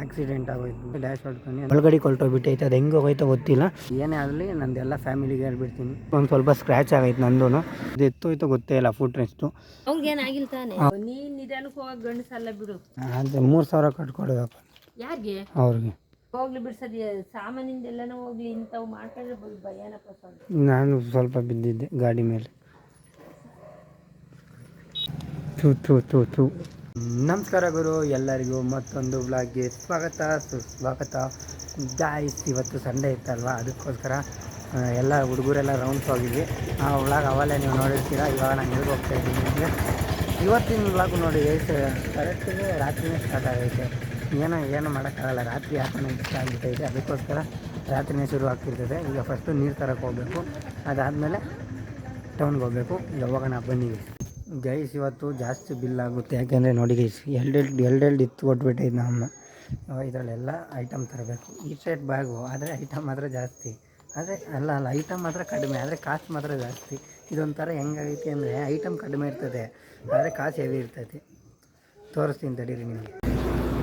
Accident ಆಗೋಯ್ತು. Dash ಹೊಡ್ಕೊಂಡು ಒಳಗಡೆ ಕೊಲ್ಟೋಗ್ಬಿಟ್ಟೈತೆ. ಅದು ಹೆಂಗೆ ಹೋಗೋಯ್ತೋ ಗೊತ್ತಿಲ್ಲ. ಏನೇ ಆಗಲಿ ನಂದೆಲ್ಲ ಫ್ಯಾಮಿಲಿಗೆ ಹೇಳ್ಬಿಡ್ತೀನಿ. ಒಂದು ಸ್ವಲ್ಪ ಸ್ಕ್ರ್ಯಾಚ್ ಆಗೈತೆ ನಂದು. ಅದು ಎತ್ತೋಯ್ತೋ ಗೊತ್ತೇ ಇಲ್ಲ. ಫುಟ್ ರೆಸ್ಟು ಅವ್ಗೇನಾಗಿಲ್ಲ ತಾನೆ. ನೀನು ನಿಧಾನಕ್ಕೆ ಹೋಗೋ ಗಂಡಸಲ್ಲ ಬಿಡು. ಅದು 3,000 ಕಟ್ಕೊಡೋದಪ್ಪ ಯಾರಿಗೆ ಅವ್ರಿಗೆ. ಹೋಗ್ಲಿ ಬಿಡ್ಸದಿ ಸಾಮಾನಿಂದ ಎಲ್ಲನೂ ಹೋಗ್ಲಿ ಇಂಥವು ಮಾಡ್ಕೊಂಡ್ರೆ ಭಯನಪ್ಪ ಸ್ವಾಮಿ. ನಾನು ಸ್ವಲ್ಪ ಬಿದ್ದಿದ್ದೆ ಗಾಡಿ ಮೇಲೆ. ಥೂ ಥೂ ಥೂ ಥೂ. ನಮಸ್ಕಾರ ಗುರು, ಎಲ್ಲರಿಗೂ ಮತ್ತೊಂದು ವ್ಲಾಗ್ಗೆ ಸ್ವಾಗತ ಸುಸ್ವಾಗತ. ಗಾಯ್ಸ್, ಇವತ್ತು ಸಂಡೇ ಇತ್ತಲ್ವ, ಅದಕ್ಕೋಸ್ಕರ ಎಲ್ಲ ಹುಡುಗರೆಲ್ಲ ರೌಂಡ್ಸ್ ಹೋಗಿದ್ವಿ. ಆ ವ್ಲಾಗ್ ಅವಲ್ಲೇ ನೀವು ನೋಡಿರ್ತೀರ. ಇವಾಗ ನಾನು ಎಲ್ಲಿಗೆ ಹೋಗ್ತಾ ಇದ್ದೀನಿ ಅಂದರೆ, ಇವತ್ತಿನ ವ್ಲಾಗು ನೋಡಿ ಕರೆಕ್ಟಿಗೆ ರಾತ್ರಿನೇ ಸ್ಟಾರ್ಟ್ ಆಗೈತೆ. ಏನೋ ಮಾಡೋಕ್ಕಾಗಲ್ಲ, ರಾತ್ರಿ ಯಾಕೋ ಇಷ್ಟ ಆಗಿಬಿಟ್ಟೈತೆ. ಅದಕ್ಕೋಸ್ಕರ ರಾತ್ರಿನೇ ಶುರು ಆಗ್ತಿರ್ತದೆ. ಈಗ ಫಸ್ಟು ನೀರು ತರಕ್ಕೆ ಹೋಗಬೇಕು, ಅದಾದಮೇಲೆ ಟೌನ್ಗೆ ಹೋಗಬೇಕು. ಈಗ ಹೋಗೋಣ ಬನ್ನಿ ಗೈಸ್. ಇವತ್ತು ಜಾಸ್ತಿ ಬಿಲ್ ಆಗುತ್ತೆ, ಯಾಕೆಂದರೆ ನೋಡಿ ಗೈಸ್, ಎರಡೆರಡು ಇತ್ತು ಕೊಟ್ಬಿಟ್ಟೈತೆ ನಮ್ಮ. ಇದರಲ್ಲೆಲ್ಲ ಐಟಮ್ ತರಬೇಕು. ಈ ಸೆಟ್ ಬ್ಯಾಗು, ಆದರೆ ಐಟಮ್ ಮಾತ್ರ ಜಾಸ್ತಿ. ಆದರೆ ಅಲ್ಲ ಐಟಮ್ ಮಾತ್ರ ಕಡಿಮೆ, ಆದರೆ ಕಾಸ್ಟ್ ಮಾತ್ರ ಜಾಸ್ತಿ. ಇದೊಂಥರ ಹೆಂಗಾಗೈತಿ ಅಂದರೆ, ಐಟಮ್ ಕಡಿಮೆ ಇರ್ತದೆ, ಆದರೆ ಕಾಸು ಹೆವಿ ಇರ್ತೈತಿ. ತೋರಿಸ್ತೀನಿ ತಡೀರಿ ನಿಮಗೆ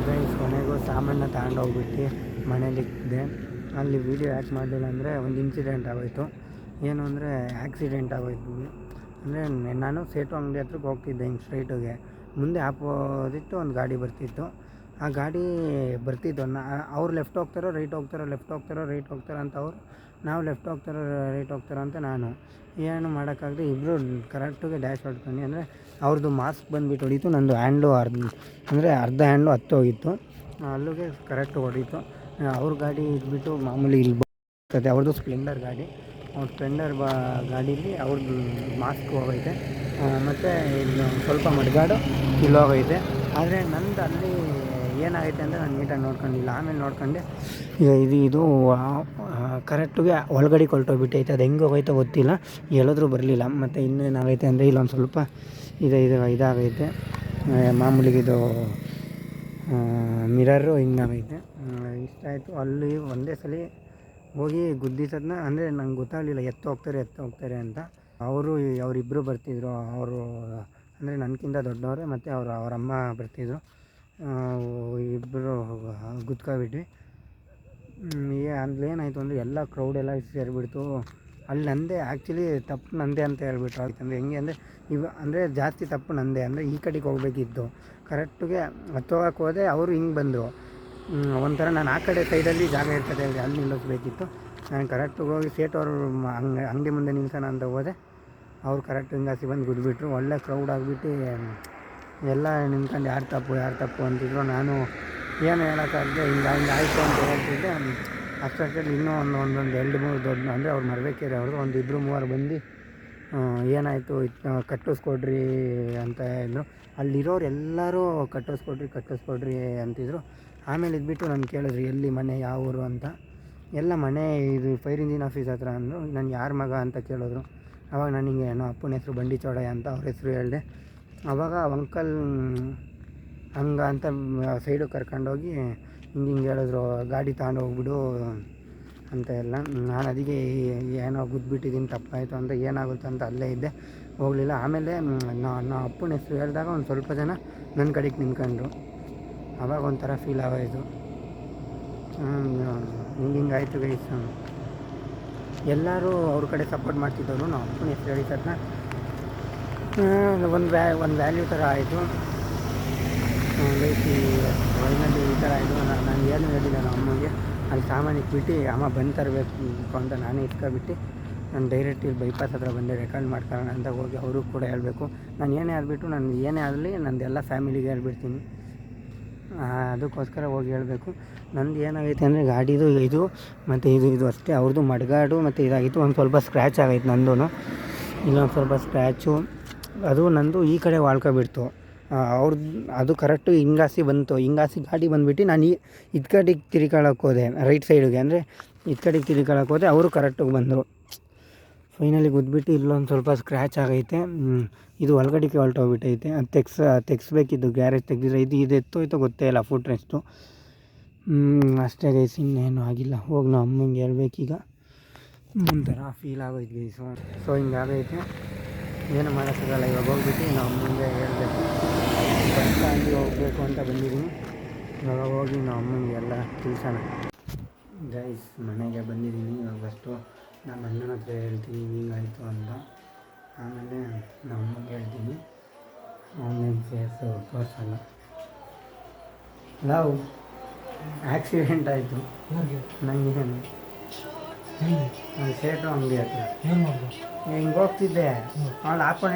ಗೈಸ್. ಕೊನೆಗೂ ಸಾಮಾನ ತಗೊಂಡೋಗ್ಬಿಟ್ಟು ಮನೇಲಿದ್ದೆ. ಅಲ್ಲಿ ವೀಡಿಯೋ ಯಾಕೆ ಮಾಡಲಿಲ್ಲ ಅಂದರೆ, ಒಂದು ಇನ್ಸಿಡೆಂಟ್ ಆಗೋಯಿತು. ಏನು ಅಂದರೆ ಆಕ್ಸಿಡೆಂಟ್ ಆಗೋಯ್ತು. ಅಂದರೆ ನಾನು ಸೇಟು ಅಂಗಡಿ ಹತ್ರಕ್ಕೆ ಹೋಗ್ತಿದ್ದೆ, ಹಿಂಗೆ ಸ್ಟ್ರೈಟಿಗೆ. ಮುಂದೆ ಆಪೋಸಿಟ್ಟು ಒಂದು ಗಾಡಿ ಬರ್ತಿತ್ತು. ಆ ಗಾಡಿ ಬರ್ತಿದ್ದು ಅವ್ರು ಲೆಫ್ಟ್ ಹೋಗ್ತಾರೋ ರೈಟ್ ಹೋಗ್ತಾರೋ, ಲೆಫ್ಟ್ ಹೋಗ್ತಾರೋ ರೈಟ್ ಹೋಗ್ತಾರೋ ಅಂತ ಅವ್ರು, ನಾವು ಲೆಫ್ಟ್ ಹೋಗ್ತಾರೋ ರೈಟ್ ಹೋಗ್ತಾರೋ ಅಂತ ನಾನು. ಏನು ಮಾಡೋಕ್ಕಾಗದೆ ಇಬ್ಬರು ಕರೆಕ್ಟಿಗೆ ಡ್ಯಾಶ್ ಹೊಡ್ಕೊಂಡು, ಅಂದರೆ ಅವ್ರದ್ದು ಮಾಸ್ಕ್ ಬಂದುಬಿಟ್ಟು ಹೊಡೀತು. ನಂದು ಹ್ಯಾಂಡ್ಲು ಅರ್ಧ ಹ್ಯಾಂಡ್ಲು ಹತ್ತೋಗಿತ್ತು. ಅಲ್ಲಿಗೆ ಕರೆಕ್ಟ್ ಹೊಡೀತು. ಅವ್ರ ಗಾಡಿ ಇದ್ಬಿಟ್ಟು ಮಾಮೂಲಿ ಇಲ್ಲಿ ಬರ್ತದೆ, ಅವ್ರದ್ದು ಸ್ಪ್ಲೆಂಡರ್ ಗಾಡಿ. ಅವ್ರ ಸ್ಪ್ಲೆಂಡರ್ ಗಾಡೀಲಿ ಅವ್ರದ್ದು ಮಾಸ್ಕ್ ಹೋಗೈತೆ, ಮತ್ತು ಇದು ಸ್ವಲ್ಪ ಮಡ್ಗಾಡು ಇಲ್ಲಿ ಹೋಗೈತೆ. ಆದರೆ ನಂದು ಅಲ್ಲಿ ಏನಾಗೈತೆ ಅಂದರೆ, ನಾನು ನೀಟಾಗಿ ನೋಡ್ಕೊಂಡಿಲ್ಲ. ಆಮೇಲೆ ನೋಡ್ಕೊಂಡೆ ಇದು ಕರೆಕ್ಟಿಗೆ ಒಳಗಡೆ ಕೊಲ್ಟೋಗ್ಬಿಟ್ಟೈತೆ. ಅದು ಹೆಂಗೆ ಹೋಗೈತೋ ಗೊತ್ತಿಲ್ಲ, ಹೇಳಿದ್ರೂ ಬರಲಿಲ್ಲ. ಮತ್ತು ಇನ್ನೇನಾಗೈತೆ ಅಂದರೆ, ಇಲ್ಲೊಂದು ಸ್ವಲ್ಪ ಇದಾಗೈತೆ. ಮಾಮೂಲಿಗಿದು ಮಿರರು ಹಿಂಗಾಗೈತೆ. ಇಷ್ಟ ಆಯಿತು. ಅಲ್ಲಿ ಒಂದೇ ಸಲ ಹೋಗಿ ಗುದ್ದಿಸೋದನ್ನ, ಅಂದರೆ ನಂಗೆ ಗೊತ್ತಾಗಲಿಲ್ಲ ಎತ್ತು ಹೋಗ್ತಾರೆ ಅಂತ. ಅವರಿಬ್ಬರು ಬರ್ತಿದ್ರು. ಅವರು ಅಂದರೆ ನನಗಿಂತ ದೊಡ್ಡವರೇ, ಮತ್ತು ಅವರಮ್ಮ ಬರ್ತಿದ್ರು. ಇಬ್ಬರು ಗುದ್ಕೊಬಿಟ್ವಿ. ಅಲ್ಲಿ ಏನಾಯಿತು ಅಂದರೆ, ಎಲ್ಲ ಕ್ರೌಡೆಲ್ಲ ಸೇರಿಬಿಡ್ತು. ಅಲ್ಲಿ ನಂದೇ ಆ್ಯಕ್ಚುಲಿ ತಪ್ಪು ನಂದೇ ಅಂತ ಹೇಳ್ಬಿಟ್ರು. ಯಾಕಂದರೆ ಹೆಂಗೆ ಅಂದರೆ ಜಾಸ್ತಿ ತಪ್ಪು ನಂದೇ. ಅಂದರೆ ಈ ಕಡೆಗೆ ಹೋಗಬೇಕಿತ್ತು. ಕರೆಕ್ಟಿಗೆ ಹತ್ತೋಗಕ್ಕೆ ಹೋದೆ, ಅವರು ಹಿಂಗೆ ಬಂದರು. ಒಂಥರ ನಾನು ಆ ಕಡೆ ಸೈಡಲ್ಲಿ ಜಾಗ ಇರ್ತದೆ, ಅಲ್ಲಿ ನಿಲ್ಲಿಸ್ಬೇಕಿತ್ತು. ನಾನು ಕರೆಕ್ಟಿಗೆ ಹೋಗಿ ಸೇಟವ್ರು ಅಂಗಡಿ ಮುಂದೆ ನಿಲ್ಸೋಣ ಅಂತ ಹೋದೆ. ಅವ್ರು ಕರೆಕ್ಟ್ ಹಿಂಗಾಸಿ ಬಂದು ಗುದ್ಬಿಟ್ರು. ಒಳ್ಳೆ ಕ್ರೌಡ್ ಆಗಿಬಿಟ್ಟು ಎಲ್ಲ ನಿಂತ್ಕೊಂಡು ಯಾರು ತಪ್ಪು ಅಂತಿದ್ರು. ನಾನು ಏನು ಹೇಳೋಕ್ಕಾಗದೆ ಹಿಂಗೆ ಆಯಿತು ಅಂತ ಹೇಳ್ತಿದ್ದೆ. ಅಷ್ಟರಲ್ಲಿ ಇನ್ನೂ ಒಂದೊಂದು 2-3 ದೊಡ್ಡ, ಅಂದರೆ ಅವ್ರು ಮರಬೇಕೇರಿ ಅವ್ರದ್ದು ಒಂದು 2-3 ಬಂದು ಏನಾಯಿತು ಕಟ್ಟಿಸ್ಕೊಡ್ರಿ ಅಂತ ಹೇಳಿದ್ರು. ಅಲ್ಲಿರೋರು ಎಲ್ಲರೂ ಕಟ್ಟಿಸ್ಕೊಡ್ರಿ ಅಂತಿದ್ರು. ಆಮೇಲೆ ಇದ್ಬಿಟ್ಟು ನಾನು ಕೇಳಿದ್ರು, ಎಲ್ಲಿ ಮನೆ, ಯಾವ ಊರು ಅಂತ. ಎಲ್ಲ ಮನೆ ಇದು ಫೈರ್ ಇಂಜಿನ್ ಆಫೀಸ್ ಹತ್ರ ಅಂದರು. ನಾನು ಯಾರ ಮಗ ಅಂತ ಕೇಳಿದ್ರು. ಆವಾಗ ನನಗೆ ಅಪ್ಪನ ಹೆಸರು ಬಂಡಿ ಚೌಡಯ್ಯ ಅಂತ ಅವ್ರ ಹೆಸರು ಹೇಳಿದೆ. ಆವಾಗ ಅಂಕಲ್ ಹಂಗೆ ಅಂತ ಸೈಡು ಕರ್ಕೊಂಡೋಗಿ ಹಿಂಗೆ ಹೇಳಿದ್ರು, ಗಾಡಿ ತಗೊಂಡೋಗ್ಬಿಡು ಅಂತ ಎಲ್ಲ. ನಾನು ಅದಕ್ಕೆ ಏನೋ ಗುದ್ಬಿಟ್ಟಿದ್ದೀನಿ, ತಪ್ಪಾಯಿತು ಅಂತ, ಏನಾಗುತ್ತೆ ಅಂತ ಅಲ್ಲೇ ಇದ್ದೆ, ಹೋಗಲಿಲ್ಲ. ಆಮೇಲೆ ನಾ ಅಪ್ಪನ ಹೆಸರು ಹೇಳಿದಾಗ ಒಂದು ಸ್ವಲ್ಪ ಜನ ನನ್ನ ಕಡೆಗೆ ನಿಂತ್ಕೊಂಡ್ರು. ಆವಾಗ ಒಂಥರ ಫೀಲ್ ಆಗೋಯಿತು. ಹಿಂಗಾಯಿತು ಗೈಸ್. ಎಲ್ಲರೂ ಅವ್ರ ಕಡೆ ಸಪೋರ್ಟ್ ಮಾಡ್ತಿದ್ದವರು. ನಾವು ಅಪ್ಪನ ಹೆಸರು ಹೇಳಿ ತಕ್ಷಣ ಒಂದು ವ್ಯಾಲ್ಯೂ ಥರ ಆಯಿತು ಗೈಸ್. ಫೈನಲ್ಲಿ ಈ ಥರ ಆಯಿತು. ನಾನು ಏನು ಹೇಳಿಲ್ಲ ನಮ್ಮ ಅಮ್ಮಗೆ. ಅಲ್ಲಿ ಸಾಮಾನು ಇಟ್ಬಿಟ್ಟು ಅಮ್ಮ ಬಂದು ತರಬೇಕು ಅಂತ ನಾನೇ ಇಟ್ಕೊಬಿಟ್ಟು ನಾನು ಡೈರೆಕ್ಟ್ ಇಲ್ಲಿ ಬೈಪಾಸ್ ಹತ್ರ ಬಂದೆ ರೆಕಾರ್ಡ್ ಮಾಡ್ಕೊಳ್ಳೋಣ ಅಂತ. ಹೋಗಿ ಅವರು ಕೂಡ ಹೇಳಬೇಕು. ನಾನು ಏನೇ ಆಗಲಿ ನಂದೆಲ್ಲ ಫ್ಯಾಮಿಲಿಗೆ ಹೇಳ್ಬಿಡ್ತೀನಿ. ಅದಕ್ಕೋಸ್ಕರ ಹೋಗಿ ಹೇಳಬೇಕು. ನಂದು ಏನಾಗೈತೆ ಅಂದರೆ, ಗಾಡಿದು ಇದು ಮತ್ತು ಇದು ಅಷ್ಟೇ. ಅವ್ರದ್ದು ಮಡ್ಗಾಡು ಮತ್ತು ಇದಾಗಿತ್ತು. ಒಂದು ಸ್ವಲ್ಪ ಸ್ಕ್ರ್ಯಾಚ್ ಆಗೈತೆ ನಂದು. ಇಲ್ಲೊಂದು ಸ್ವಲ್ಪ ಸ್ಕ್ರ್ಯಾಚು. ಅದು ನಂದು ಈ ಕಡೆ ವಾಳ್ಕೊಬಿಡ್ತು. ಅವ್ರದ್ದು ಅದು ಕರೆಕ್ಟು ಹಿಂಗಾಸಿ ಬಂತು. ಹಿಂಗಾಸಿ ಗಾಡಿ ಬಂದುಬಿಟ್ಟು ನಾನು ಇದು ಕಡೆಗೆ ತಿರ್ಕೊಳ್ಳೋಕೆ ಹೋದೆ, ರೈಟ್ ಸೈಡಿಗೆ. ಅಂದರೆ ಇದು ಕಡೆಗೆ ತಿರ್ಕೊಳ್ಳೋಕೆ ಹೋದೆ, ಅವರು ಕರೆಕ್ಟಾಗಿ ಬಂದರು. ಫೈನಲಿ ಗುದ್ಬಿಟ್ಟು ಇಲ್ಲೊಂದು ಸ್ವಲ್ಪ ಸ್ಕ್ರ್ಯಾಚ್ ಆಗೈತೆ. ಇದು ಒಳಗಡೆಗೆ ಹೊಲ್ಟೋಗ್ಬಿಟ್ಟೈತೆ. ಅದು ತೆಗ್ಸ್ಬೇಕಿದ್ದು, ಗ್ಯಾರೇಜ್ ತೆಗೆದಿದ್ರೆ ಇದು ಎತ್ತೋಯ್ತೋ ಗೊತ್ತೇ ಇಲ್ಲ. ಫುಟ್ ರೆಸ್ಟು ಅಷ್ಟೇ ಗೈಸ್, ಇನ್ನೇನು ಆಗಿಲ್ಲ. ಹೋಗಿ ನಾವು ಅಮ್ಮಂಗೆ ಹೇಳ್ಬೇಕೀಗ. ಒಂಥರ ಫೀಲ್ ಆಗೋಯ್ತು ಗೈಸ್. ಸೊ ಹಿಂಗಾಗೈತೆ, ಏನು ಮಾಡೋಕ್ಕಾಗಲ್ಲ. ಇವಾಗ ಹೋಗ್ಬಿಟ್ಟು ನಾವು ಅಮ್ಮಂಗೆ ಹೇಳ್ಬೇಕು. ಅಲ್ಲಿ ಹೋಗಬೇಕು ಅಂತ ಬಂದಿದ್ದೀನಿ. ಇವಾಗ ಹೋಗಿ ನಾವು ಅಮ್ಮಂಗೆ ತಿಳಿಸೋಣ. ಗೈಸ್ ಮನೆಗೆ ಬಂದಿದ್ದೀನಿ. ಇವಾಗ ಫಸ್ಟು ನಮ್ಮ ಅಣ್ಣನ ಹತ್ರ ಹೇಳ್ತೀನಿ ಹಿಂಗಾಯಿತು ಅಂತ. ಆಮೇಲೆ ನಮ್ಮ ಅಮ್ಮಗೆ ಹೇಳ್ತೀನಿ. ಆನ್ಲೈನ್ ಫೇಸು ತೋರಿಸಲ್ಲ. ನಾವು ಆಕ್ಸಿಡೆಂಟ್ ಆಯಿತು ನನಗೆ. ಸೇಟು ಅಂಗಡಿ ಹತ್ರ ಹಿಂಗೆ ಹೋಗ್ತಿದ್ದೆ. ಅವ್ಳು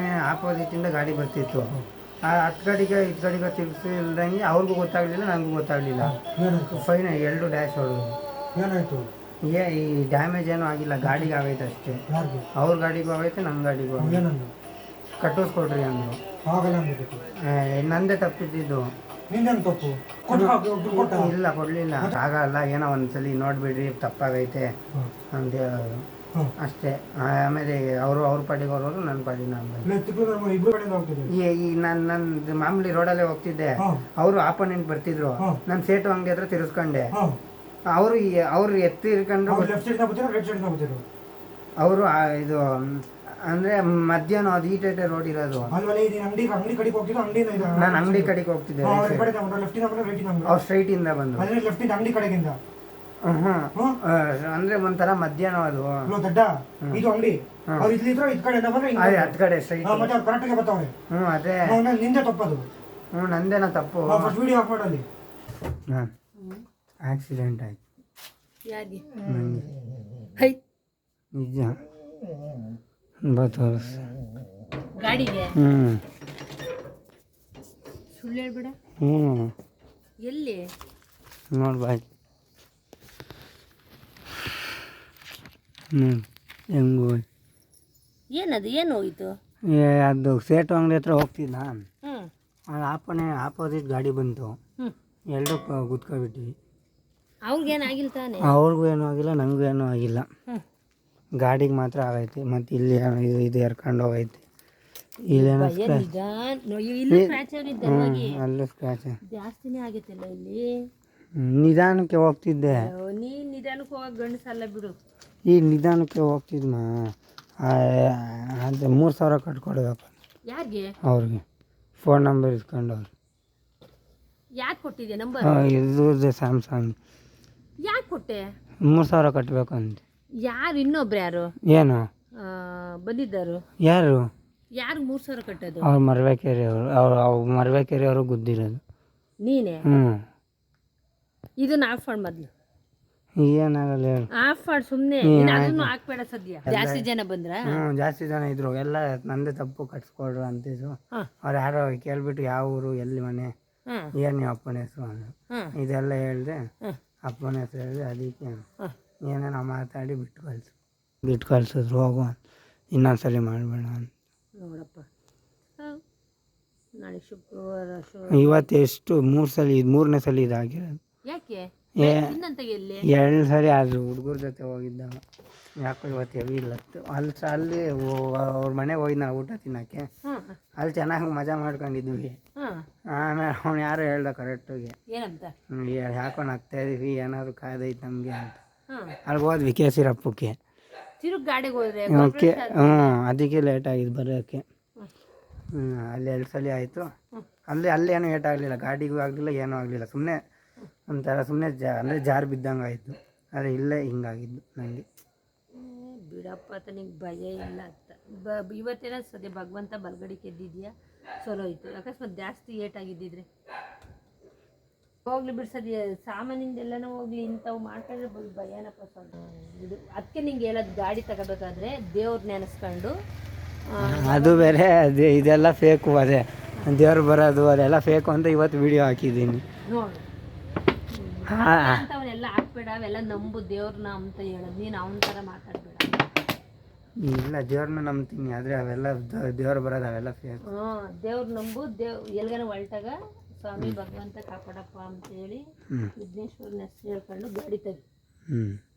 ಆಪೋಸಿಟಿಂದ ಗಾಡಿ ಬರ್ತಿತ್ತು. ಹತ್ತು ಗಾಡಿಗೆ ಇದು ಗಾಡಿಗೆ ತಿರ್ಗಿಸಿಲ್ದಂಗೆ ಅವ್ರಿಗೂ ಗೊತ್ತಾಗಲಿಲ್ಲ, ನನಗೂ ಗೊತ್ತಾಗಲಿಲ್ಲ. ಫೈನ್ 2 ಡ್ಯಾಶ್ ಹೊಡೆದು. ಏನಾಯ್ತು? ಈ ಡ್ಯಾಮೇಜ್ ಏನೂ ಆಗಿಲ್ಲ, ಗಾಡಿಗೆ ಆಗೈತೆ ಅಷ್ಟೇ. ಅವ್ರ ಗಾಡಿಗೂ ಆಗೈತೆ, ನನ್ನ ಗಾಡಿಗೂ ಆಗೈತೆ. ಕಟ್ಟಿಸ್ಕೊಡ್ರಿ ಅಂದರು. ನಂದೇ ತಪ್ಪಿದ್ದಿದ್ದು. ನಿಂದೇನು ತಪ್ಪು? ಇಲ್ಲ ಕೊಡಲಿಲ್ಲ. ಆಗಲ್ಲ, ಏನೋ ಒಂದ್ಸಲಿ ನೋಡಿಬಿಡ್ರಿ ತಪ್ಪಾಗೈತೆ ಅಂತ ಹೇಳೋದು ಅಷ್ಟೇ. ಆಮೇಲೆ ಅವ್ರ ಪಾಡಿಗೆ ಅವ್ರವರು ನನ್ನ ಪಾಡಿಗೆ ನಾನು ಈಗ ನನ್ನ ಮಾಮೂಲಿ ರೋಡಲ್ಲೇ ಹೋಗ್ತಿದ್ದೆ. ಅವರು ಆಪೋನೆಂಟ್ ಬರ್ತಿದ್ರು. ನಾನು ಸೇಟು ಅಂಗಡಿ ಹತ್ರ ತಿರ್ಸ್ಕೊಂಡೆ. ಅವರು ಎತ್ತಿ ಇರ್ಕೊಂಡು ಅವರು ಇದು ಅಂದರೆ ಮಧ್ಯಾಹ್ನ ಅದು ಈಟೇಟೆ ರೋಡ್ ಇರೋದು. ನಾನು ಅಂಗಡಿ ಕಡೆಗೆ ಹೋಗ್ತಿದ್ದೆ. ಅವ್ರು ಸ್ಟ್ರೈಟಿಂದ ಬಂದರು. ಅಂದ್ರೆ ಒಂಥರ ಮಧ್ಯಾಹ್ನ ಅದು ಹತ್ತು ಕಡೆ ಸ್ಟ್ರೈಟ್. ಅದೇ ನಂದೇನ ತಪ್ಪು. ಆಕ್ಸಿಡೆಂಟ್ ಆಯ್ತು ನನಗೆ. ನಿಜ ಗಾಡಿಗೆ ಸುಳ್ಳು ಹೇಳ್ಬೇಡ. ಎಲ್ಲಿ ನೋಡ್ಬಾಯ್ ಹೆಂಗು ಏನದು ಏನು ಹೋಗಿತ್ತು? ಅದು ಸೇಟು ಅಂಗಡಿ ಹತ್ರ ಹೋಗ್ತಿದ್ದ. ಆಪೋಸಿಟ್ ಗಾಡಿ ಬಂತು. ಎರಡು ಗುದ್ಕೊಬಿಟ್ವಿ. ಅವ್ರಿಗೇನಾಗಿಲ್ಲ ತಾನೆ? ಅವ್ರಿಗೂ ಏನೂ ಆಗಿಲ್ಲ, ನನಗೂ ಏನೂ ಆಗಿಲ್ಲ. ಗಾಡಿಗೆ ಮಾತ್ರ ಆಗೈತೆ. ಮತ್ತು ಇಲ್ಲಿ ಇದು ಎರ್ಕೊಂಡು ಹೋಗೈತೆ. ಇಲ್ಲೇನೋ ಅಲ್ಲೂ ಸ್ಕ್ರಾಚ್ ಜಾಸ್ತಿನೇ ಆಗೈತಲ್ಲ ಇಲ್ಲಿ. ನಿಧಾನಕ್ಕೆ ಹೋಗ್ತಿದ್ದೆ. ನೀನು ನಿಧಾನಕ್ಕೆ ಹೋಗಕ್ಕೆ ಗಂಡಸಲ್ಲ ಬಿಡು. ಈಗ ನಿಧಾನಕ್ಕೆ ಹೋಗ್ತಿದ್ಮ. ಅದು 3,000 ಕಟ್ಕೊಡ್ಬೇಕು. ಯಾರಿಗೆ? ಅವ್ರಿಗೆ ಫೋನ್ ನಂಬರ್ ಇಸ್ಕೊಂಡು ಅವ್ರು. ಯಾಕೆ ಕೊಟ್ಟಿದ್ದೆ ನಂಬರ್? ಇದ್ರದ್ದು ಸ್ಯಾಮ್ಸಂಗ್. ಯಾಕೆ ಕೊಟ್ಟೆ? 3,000 ಕಟ್ಟಬೇಕು ಅಂತ. ಯಾರು ಇನ್ನೊಬ್ರು ಯಾರು ಏನು ಬಂದಿದ್ದರು? ಯಾರು 3,000 ಕಟ್ಟೋದು? ಅವ್ರು ಮರವೇಕೆರೆ ಅವ್ರು ಮರವೇಕೆರೆ ಅವರು ಗುದ್ದಿರೋದು. ನೀನೇ? ಇದನ್ನ ಆಫ್ ಮಾಡಿ ಮೊದಲು. ಏನಾಗಲ್ಲ ಹೇಳು. ಆಫ್ ಮಾಡಿ ಸುಮ್ಮನೆ ಅದನ್ನು ಹಾಕ್ಬೇಡ ಸದ್ಯ. ಜಾಸ್ತಿ ಜನ ಬಂದ್ರ? ಜಾಸ್ತಿ ಜನ ಇದ್ರು. ಎಲ್ಲ ನಂದೇ ತಪ್ಪು ಕಟ್ಸ್ಕೊಡ್ರು ಅಂತಿದ್ರು. ಅವ್ರು ಯಾರೋ ಕೇಳ್ಬಿಟ್ಟು ಯಾವ ಊರು, ಎಲ್ಲಿ ಮನೆ, ಏನು ನೀವು ಅಪ್ಪನ ಹೆಸರು ಅಂದರು. ಇದೆಲ್ಲ ಹೇಳಿದೆ. ಅಪ್ಪನ ಹೆಸರು ಹೇಳಿದೆ. ಅದಕ್ಕೆ ಏನೇನೋ ಮಾತಾಡಿ ಬಿಟ್ಟು ಕಳ್ಸಿದ್ರು. ಹೋಗುವ ಇನ್ನೊಂದ್ಸಲಿ ಮಾಡಬೇಡ ಅಂತ. ನೋಡಪ್ಪ, ನಾಳೆ ಶುಕ್ರವಾರ ಇವತ್ತು ಎಷ್ಟು 3 ಸಲ, ಇದು 3ನೇ ಸಲ ಇದಾಗಿರೋದು. ಯಾಕೆ? 2 ಸರಿ ಆದರು. ಹುಡುಗರ ಜೊತೆ ಹೋಗಿದ್ದಾಗ ಯಾಕೋ ಇವತ್ತು ಹೆವಿ ಇಲ್ಲತ್ತು. ಅಲ್ಲಿ ಅವ್ರ ಮನೆಗೆ ಹೋಗಿದ್ದು ನಾವು ಊಟ ತಿನ್ನೋಕ್ಕೆ. ಅಲ್ಲಿ ಚೆನ್ನಾಗಿ ಮಜಾ ಮಾಡ್ಕೊಂಡಿದ್ವಿ. ಆಮೇಲೆ ಅವ್ನು ಯಾರು ಹೇಳ್ದ ಕರೆಕ್ಟಾಗಿ ಏನಂತ, ಯಾಕೋ ನಗ್ತಾ ಇದೀವಿ, ಏನಾದ್ರು ಕಾದೈತೆ ನಮಗೆ ಅಂತ. ಅಲ್ಲಿಗೆ ಹೋದ್ವಿ ಕೇಸಿರಪ್ಪಕ್ಕೆ. ಗಾಡಿಗೆ ಹೋದ್ರೆ ಓಕೆ. ಅದಕ್ಕೆ ಲೇಟ್ ಆಗಿದ್ದು ಬರೋಕ್ಕೆ. ಅಲ್ಲಿ 2 ಸಲ ಆಯಿತು. ಅಲ್ಲಿ ಏನೂ ಏಟಾಗಲಿಲ್ಲ, ಗಾಡಿಗೂ ಆಗಲಿಲ್ಲ, ಏನೂ ಆಗಲಿಲ್ಲ. ಸುಮ್ಮನೆ ಒಂಥರ ಸುಮ್ಮನೆ ಅಂದರೆ ಜಾರು ಬಿದ್ದಂಗೆ ಆಯಿತು. ಆದರೆ ಇಲ್ಲೇ ಹಿಂಗಾಗಿದ್ದು ನನಗೆ. ಬಿಡಪ್ಪ, ತನಗೆ ಭಯ ಇಲ್ಲ ಅಂತ. ಇವತ್ತೇನ ಸದ್ಯ ಭಗವಂತ ಬಲ್ಗಡಿಗೆ ಎದ್ದಿದ್ಯಾ, ಚಲೋ ಇತ್ತು. ಅಕಸ್ಮಾತ್ ಜಾಸ್ತಿ ಏಟಾಗಿದ್ದಿದ್ರೆ ಹೋಗ್ಲಿ ಬಿಡು. ಸದ್ಯ ಸಾಮಾನಿಂದ ಎಲ್ಲನೂ ಹೋಗ್ಲಿ, ಇಂಥವು ಮಾಡ್ಕೊಂಡ್ರೆ ಭಯನಪ್ಪ ಸ್ವಲ್ಪ ಇದು. ಅದಕ್ಕೆ ನಿಂಗೆ ಹೇಳೋದು, ಗಾಡಿ ತಗೋಬೇಕಾದ್ರೆ ದೇವ್ರ ನೆನೆಸ್ಕೊಂಡು. ಅದು ಬೇರೆ, ಅದೇ ಇದೆಲ್ಲ ಫೇಕು. ಅದೇ ದೇವ್ರು ಬರೋದು ಅದೆಲ್ಲ ಫೇಕು ಅಂತ ಇವತ್ತು ವಿಡಿಯೋ ಹಾಕಿದ್ದೀನಿ. ನೋಡು, ಅವನ್ನೆಲ್ಲ ಹಾಕ್ಬೇಡ, ಅವೆಲ್ಲ ನಂಬು ದೇವ್ರನ್ನ ಅಂತ ಹೇಳೋದು. ನೀನು ಅವನ ಥರ ಮಾತಾಡ್ಬೇಡ. ಇಲ್ಲ, ದೇವ್ರನ್ನ ನಂಬ್ತೀನಿ, ಆದರೆ ಅವೆಲ್ಲ ದೇವ್ರು ಬರೋದು ಅವೆಲ್ಲ ಫೇಕ್. ದೇವ್ರ ನಂಬು. ಎಲ್ಗನ ಹೊಲ್ಟಾಗ ಸ್ವಾಮಿ ಭಗವಂತ ಕಾಪಾಡಪ್ಪ ಅಂತ ಹೇಳಿ ವಿಘ್ನೇಶ್ವರನ ಹೆಸರು ಹೇಳ್ಕೊಂಡು ಗಾಡಿ ತೆಗಿ.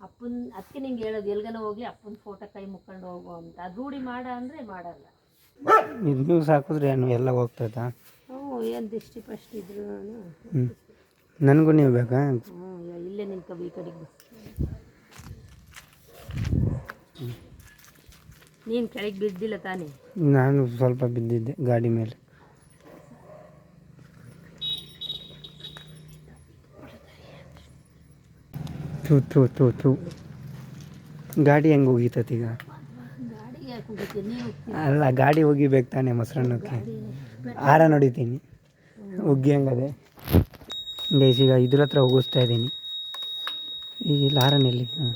ಅಪ್ಪನ ಅದಕ್ಕೆ ನಿಂಗೆ ಹೇಳೋದು, ಎಲ್ಗನ ಹೋಗ್ಲಿ ಅಪ್ಪನ ಫೋಟೋ ಕೈ ಮುಕ್ಕೊಂಡು ಹೋಗು ಅಂತ. ಅದು ರೂಢಿ ಮಾಡ ಅಂದರೆ ಮಾಡಲ್ಲ. ಇದು ಸಾಕಿದ್ರೆ ಏನು ಎಲ್ಲ ಹೋಗ್ತದಾ? ಏನು ದಿಷ್ಟಿ ಫಸ್ಟ್ ಇದ್ರು. ನನಗೂ ನೀವು ಬೇಕಾ? ಇಲ್ಲೇ ನಿಂತ್ಕೊ, ಈ ಕಡೆಗೆ ನೀನು ಕೆಳಗೆ ಬಿದ್ದಿಲ್ಲ ತಾನೇ? ನಾನು ಸ್ವಲ್ಪ ಬಿದ್ದಿದ್ದೆ ಗಾಡಿ ಮೇಲೆ. ಥೂ ಥೂ ಥೂ ಥೂ ಗಾಡಿ ಹೆಂಗೆ ಹೋಗಿತ್ತೀಗ? ಗಾಡಿಗೆ ಯಾಕೆ ಹೋಗಿದ್ದೀನಿ ನೀವು ಅಲ್ಲ ಗಾಡಿ ಹೋಗಿಬೇಕು ತಾನೆ ಮೊಸರನ್ನಕ್ಕೆ. ಹಾರ ನೋಡಿದ್ದೀನಿ ಉಗ್ಗಿ ಹಂಗದೆ ಗೈಸ್. ಈಗ ಇದ್ರ ಹತ್ರ ಹೋಗಿಸ್ತಾ ಇದ್ದೀನಿ. ಈಗ ಇಲ್ಲಿ ಹಾರನಲ್ಲಿ ಹಾಂ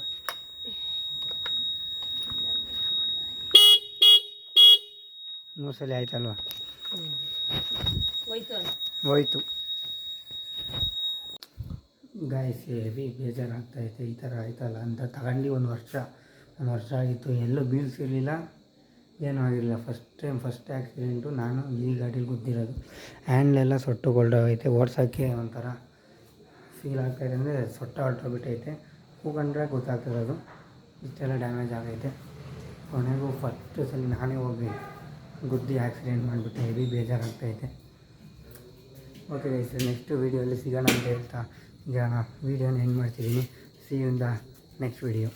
ಮೂರು ಸಲ ಆಯ್ತಲ್ವ? ಹೋಯ್ತು ಅಲ್ಲ ಹೋಯ್ತು ಗಾಯ್ಸ್. ಹೆವಿ ಬೇಜಾರಾಗ್ತೈತೆ. ಈ ಥರ ಆಯ್ತಲ್ಲ ಅಂತ ತಗೊಂಡು ಒಂದು ವರ್ಷ ಆಗಿತ್ತು. ಎಲ್ಲೂ ಬೀಳ್ಸಿರಲಿಲ್ಲ, ಏನೂ ಆಗಿರಲಿಲ್ಲ. ಫಸ್ಟ್ ಆ್ಯಕ್ಸಿಡೆಂಟು ನಾನು ಈ ಗಾಡೀಲಿ ಗುದ್ದಿರೋದು. ಹ್ಯಾಂಡ್ಲೆಲ್ಲ ಸೊಟ್ಟುಗೊಳ್ದೋಗೈತೆ. ಓಡ್ಸೋಕ್ಕೆ ಒಂಥರ ಫೀಲ್ ಆಗ್ತಾಯಿದೆ, ಅಂದರೆ ಸೊಟ್ಟ ಹೊರಟೋಗ್ಬಿಟ್ಟೈತೆ. ಕೂಗೊಂಡ್ರೆ ಗೊತ್ತಾಗ್ತಿರೋದು ಇಷ್ಟೆಲ್ಲ ಡ್ಯಾಮೇಜ್ ಆಗೈತೆ. ಕೊನೆಗೂ ಫಸ್ಟ್ ಸಲ ನಾನೇ ಹೋಗಿ ಗುದ್ದಿ ಆ್ಯಕ್ಸಿಡೆಂಟ್ ಮಾಡಿಬಿಟ್ಟೆ. ಹೆವಿ ಬೇಜಾರಾಗ್ತೈತೆ. ಓಕೆ ಗೈಸ್, ನೆಕ್ಸ್ಟ್ ವೀಡಿಯೋಲ್ಲಿ ಸಿಗೋಣ ಅಂತ ಹೇಳ್ತಾ ಈಗ ವೀಡಿಯೋನ ಎಂಡ್ ಮಾಡ್ತಿದ್ದೀನಿ. See you in the next video.